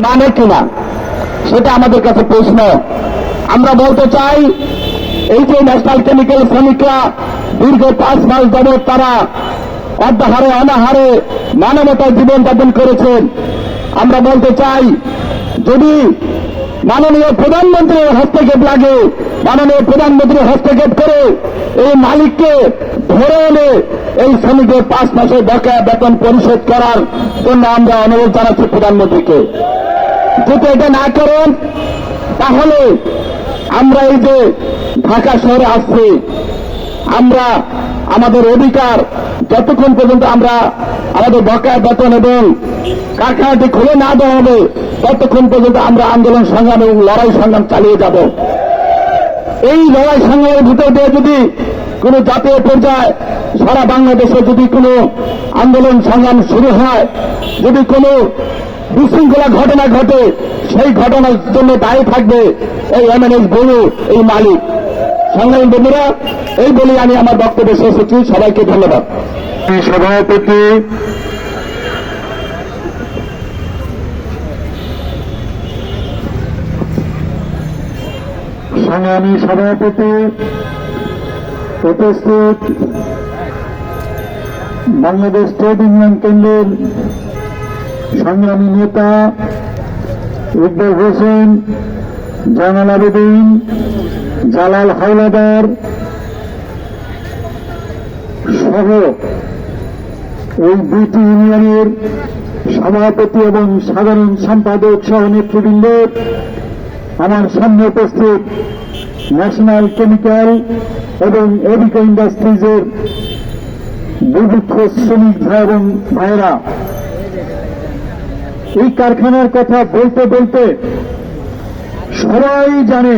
মানে কিনা সেটা আমাদের কাছে প্রশ্ন। আমরা বলতে চাই, এই যে ন্যাশনাল কেমিক্যাল শ্রমিকরা দীর্ঘ 5 মাস যাবৎ তারা অর্ধাহারে অনাহারে মানবতার জীবন যাপন করেছেন। আমরা বলতে চাই, যদি মাননীয় প্রধানমন্ত্রীর হস্তক্ষেপ লাগে, মাননীয় প্রধানমন্ত্রী হস্তক্ষেপ করে এই মালিককে ধরে এনে এই শ্রমিকের 5 মাসের বকেয়া বেতন পরিশোধ করার জন্য আমরা অনুরোধ জানাচ্ছি প্রধানমন্ত্রীকে। যদি এটা না করেন তাহলে আমরা এই যে ঢাকা শহরে আসছি, আমরা আমাদের অধিকার যতক্ষণ পর্যন্ত আমরা আমাদের বকেয়া বেতন এবং কারখানাটি খুলে না দেওয়া হবে ততক্ষণ পর্যন্ত আমরা আন্দোলন সংগ্রাম এবং লড়াই সংগ্রাম চালিয়ে যাব। এই লড়াই সংগ্রামের ভিতর দিয়ে যদি কোন জাতীয় পর্যায়ে সারা বাংলাদেশে যদি কোনো আন্দোলন সংগ্রাম শুরু হয়, যদি কোনো বিশৃঙ্খলা ঘটনা ঘটে, সেই ঘটনার জন্য দায়ী থাকবে এই এমএনএস বলু, এই মালিক। সংগ্রামী বন্ধুরা, এই বলে আমি আমার বক্তব্য শেষ করছি। সবাইকে ধন্যবাদ। সভাপতি সংগ্রামী সভাপতি, উপস্থিত বাংলাদেশ ট্রেড ইউনিয়ন কেন্দ্রের সংগ্রামী নেতা ইকবাল হোসেন, জামাল আবেদিন, জালাল হাওলাদার সহ এই দুটি ইউনিয়নের সভাপতি এবং সাধারণ সম্পাদক সহ নেতৃবৃন্দ, আমার সামনে উপস্থিত ন্যাশনাল কেমিক্যাল এবং এভিকো ইন্ডাস্ট্রিজের দুর্ভিক্ষ শ্রমিক ভাই এবং ভাইয়েরা, এই কারখানার কথা বলতে বলতে সবাই জানে,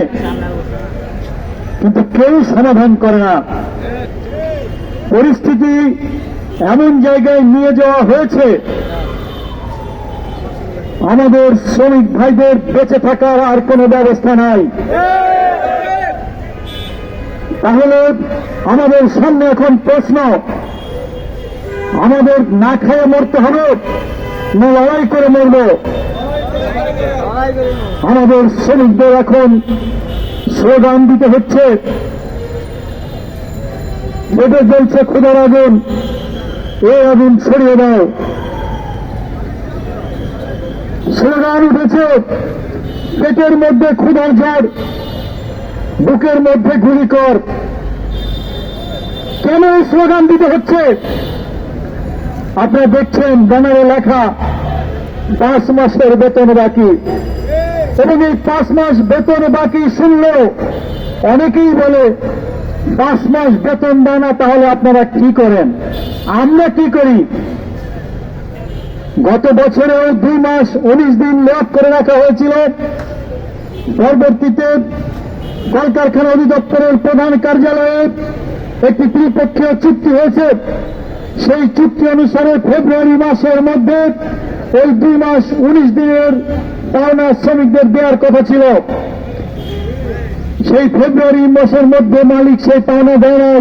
কিন্তু কেউ সমাধান করে না। পরিস্থিতি এমন জায়গায় নিয়ে যাওয়া হয়েছে, আমাদের শ্রমিক ভাইদের বেঁচে থাকার আর কোনো ব্যবস্থা নাই। তাহলে আমাদের সামনে এখন প্রশ্ন, আমাদের না খেয়ে মরতে হবে না লড়াই করে মরব? আমাদের শ্রমিকদের এখন স্লোগান দিতে হচ্ছে, যেটা জ্বলছে ক্ষুধার আগুন, এই আগুন ছড়িয়ে দাও। স্লোগান উঠেছে, পেটের মধ্যে ক্ষুধার ঝড়, বুকের মধ্যে গুলি কর। কেন এই স্লোগান দিতে হচ্ছে? আপনারা দেখছেন ব্যানারে লেখা 5 মাসের বেতন বাকি, এবং এই 5 মাস বেতন বাকি শুনলেও অনেকেই বলে 5 মাস বেতন দেয় না, তাহলে আপনারা কি করেন? আমরা কি করি? গত বছরেও 2 মাস 19 দিন লক করে রাখা হয়েছিল। পরবর্তীতে কলকারখানা অধিদপ্তরের প্রধান কার্যালয়ে একটি ত্রিপক্ষীয় চুক্তি হয়েছে। সেই চুক্তি অনুসারে ফেব্রুয়ারি মাসের মধ্যে ওই 2 মাস 19 দিনের পাওনা শ্রমিকদের দেওয়ার কথা ছিল। সেই ফেব্রুয়ারি মাসের মধ্যে মালিক সেই পাওনা দেয় নাই,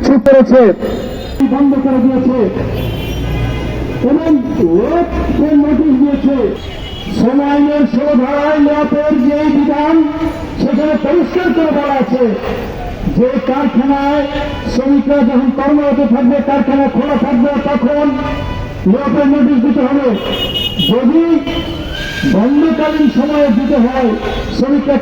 চুপ করেছে, বন্ধ করে দিয়েছে এবং নোটিশ দিয়েছে। শ্রম আইনের 16 ধারায় ল্যাপের যে বিধান, সেখানে পরিষ্কার করে বলা আছে যে কারখানায় শ্রমিকরা যখন কর্মরত থাকবে, কারখানা খোলা থাকবে, তখন ল্যাপের নোটিশ দিতে হবে। যদি বন্ধকালীন সময়ে দিতে হয়, শ্রমিকরা